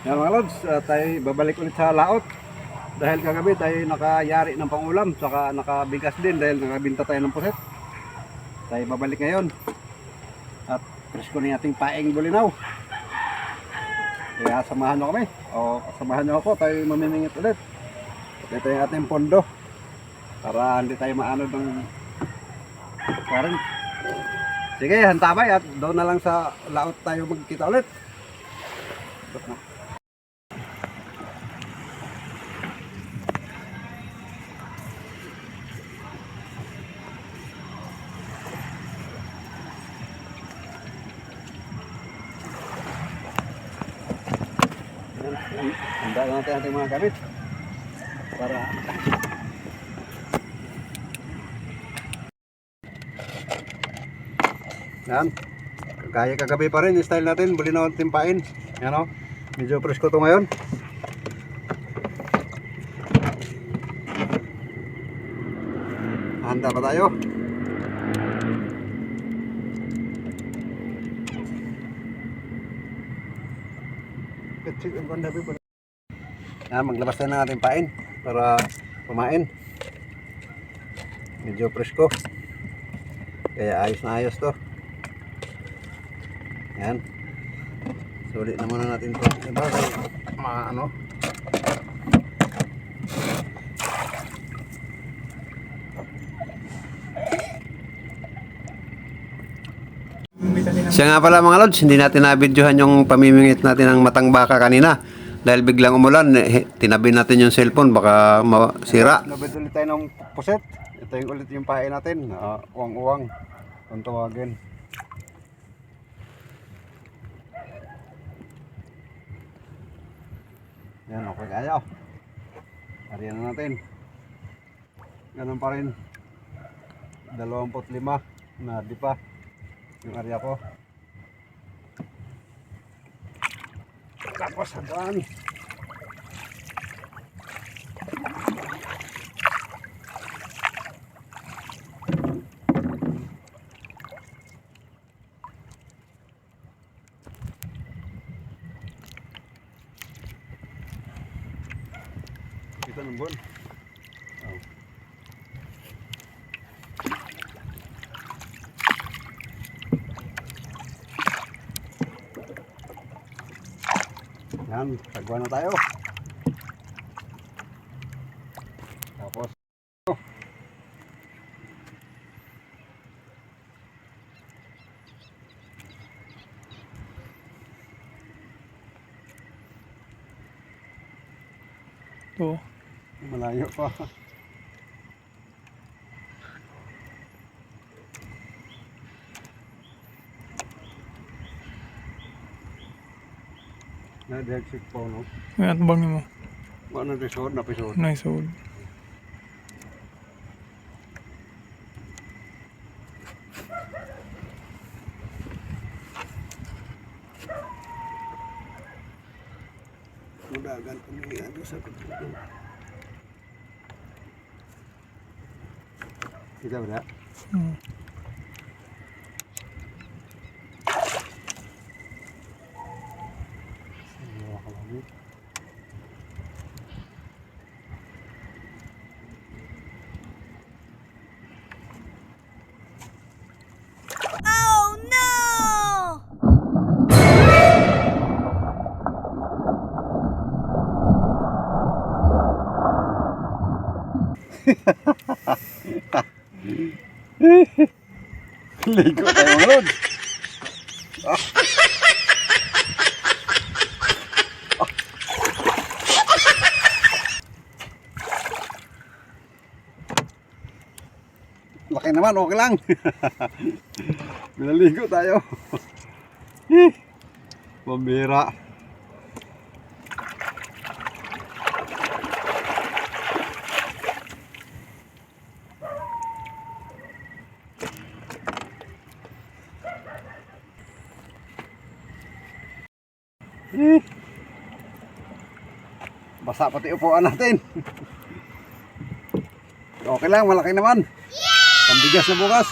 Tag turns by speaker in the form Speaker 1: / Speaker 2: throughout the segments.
Speaker 1: Yan mga lods, tayo babalik ulit sa laot. Dahil kagabi tayo nakayari ng pangulam, saka nakabigas din dahil nakabinta tayo ng puset. Tayo babalik ngayon. At presko na ating paeng bulinaw. Kaya samahan nyo kami. O samahan nyo ako, tayo mamimingit ulit. At ito yung ating pondo. Para hindi tayo maano ng parang. Sige, hantabay at doon na lang sa laot tayo magkita ulit. Handa natin ating mga gamit para yan, kaya kagabi pa rin style natin, bulinaw at timpain. Yan o, medyo presko to ngayon. Handa pa tayo. Yan, maglabas tayo ng ating pain para kumain. Medyo presko, kaya ayos na ayos to. Yan, sulit na muna natin to, diba? Ano, siya nga pala mga lods, hindi natin na-videohan yung pamimingit natin ng matang baka kanina dahil biglang umulan. Tinabi natin yung cellphone, baka masira. Nabid ulit tayo ng puset. Ito yung ulit yung pae natin, uwang-uwang kung tawagin. Yan, okay kaya. Ariyan na natin. Ganun pa rin, 25 na di pa yung area ko. Tapos hanggang kita ng buwan. Yan, tagwa na tayo. Tapos
Speaker 2: ito,
Speaker 1: malayo pa. Na-exit po, no?
Speaker 2: may atbang mo.
Speaker 1: Ano episode? Na-episode?
Speaker 2: Nice old.
Speaker 1: Mudagan kami ano sa kutulo. Kita ba?
Speaker 3: Oh no!
Speaker 1: Ligo tayo mga lods. Laki naman, okay lang. Binaligo tayo. Pambira. Basa pati upuan natin. Okay lang, malaki naman. Pambigas na bukas.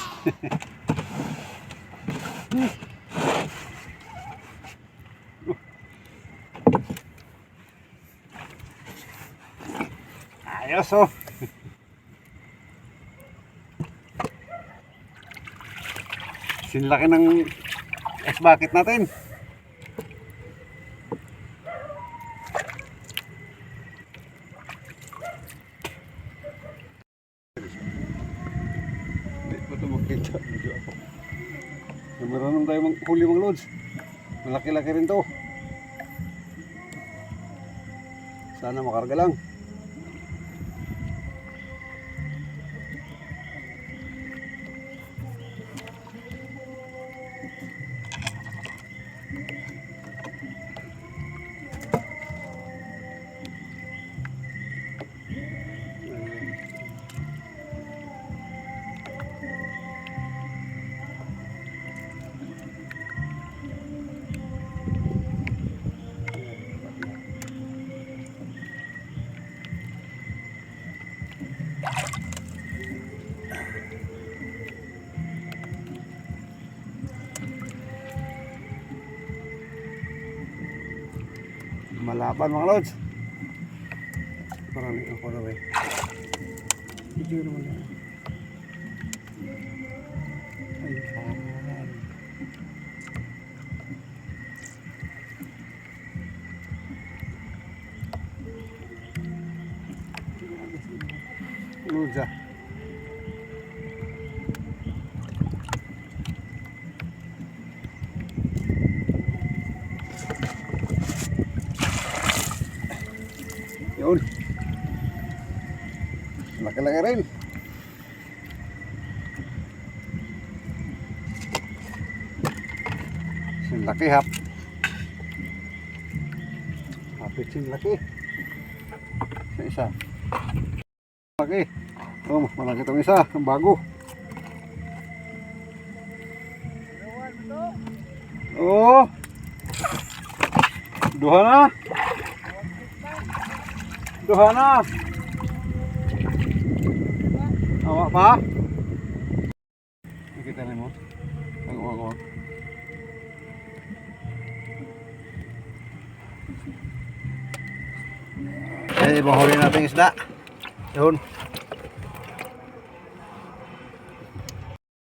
Speaker 1: Ayos oh. Sinlaki ng ice bucket natin. Hindi pa ito makita. Medyo ako. Meron tayo huli mga lods. Malaki-laki rin to. Sana makarga lang. Malaban mga lods. Parang ako na rin. Video naman na. Ay, parang. Lods ah. Yun. Laki-laki rin. Sinlaki hap. Hapit sinlaki. Sa isa. Laki. Oh, malaki itong isa. Ang bago. Oh. Duha na. Duha na. Awa pa? Nakita rin mo? Ako. Eh, ibang huli natin isda. Yun.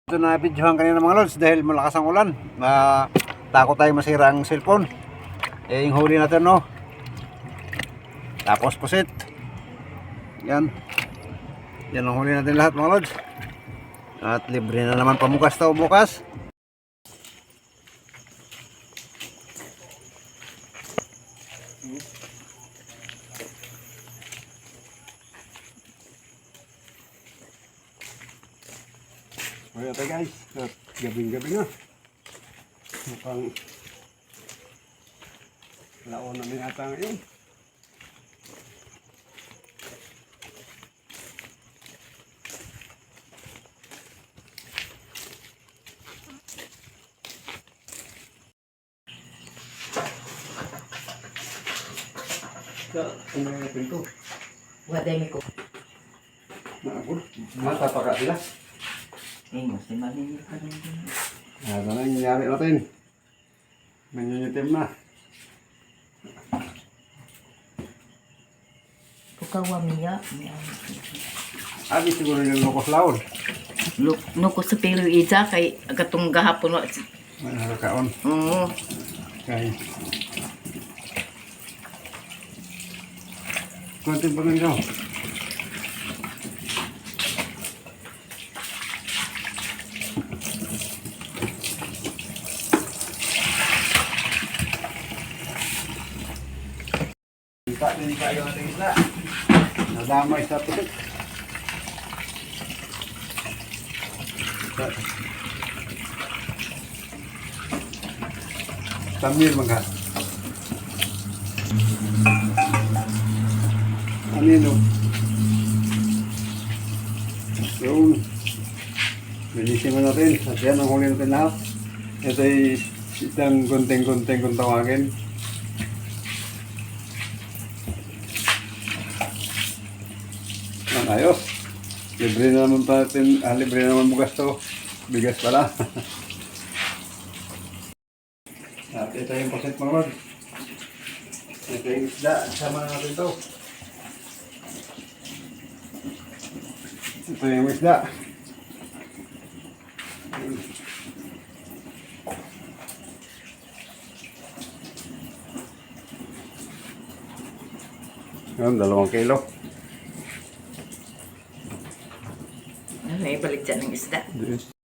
Speaker 1: Ito na videohan kanina mga lods dahil malakas ang ulan. Takot tayo masira ang cellphone. Eh, yung huli natin no. Tapos pusit. Yan. Yan ang huli natin lahat mga lods. At libre na naman pamukas to bukas. Ayan tayo guys. Gabing-gabi na. Mukhang laon namin ata ngayon. Ano yung pinto?
Speaker 4: Waday ko.
Speaker 1: Naagod. Mata pa ka sila.
Speaker 4: Mas di malilit ka rin din.
Speaker 1: Ito na yung nangyari natin. Nangyunitim na.
Speaker 4: Kukawamiya.
Speaker 1: Abi siguro yung lukos laon.
Speaker 4: Nuko sa pero isa kay agatong gahapon wa.
Speaker 1: May nakakaon.
Speaker 4: Oo.
Speaker 1: Kaya. Konting pa nito. Hindi kayo natin isla. Nadamay sa putik. Tamir mga. Anino. Yung bilisin mo natin. At yan ang huli natin lahat. Ito ay isang gunting-gunting kung tawagin. Ayos. Libre na naman natin. Libre na naman bugas to. Bigas pala. At ito yung pasit mga mag. Ito yung isda. Sama na natin to. Ito yung isda. Yan, 2 kilo.
Speaker 4: May balik dyan ng isda.
Speaker 1: Yes.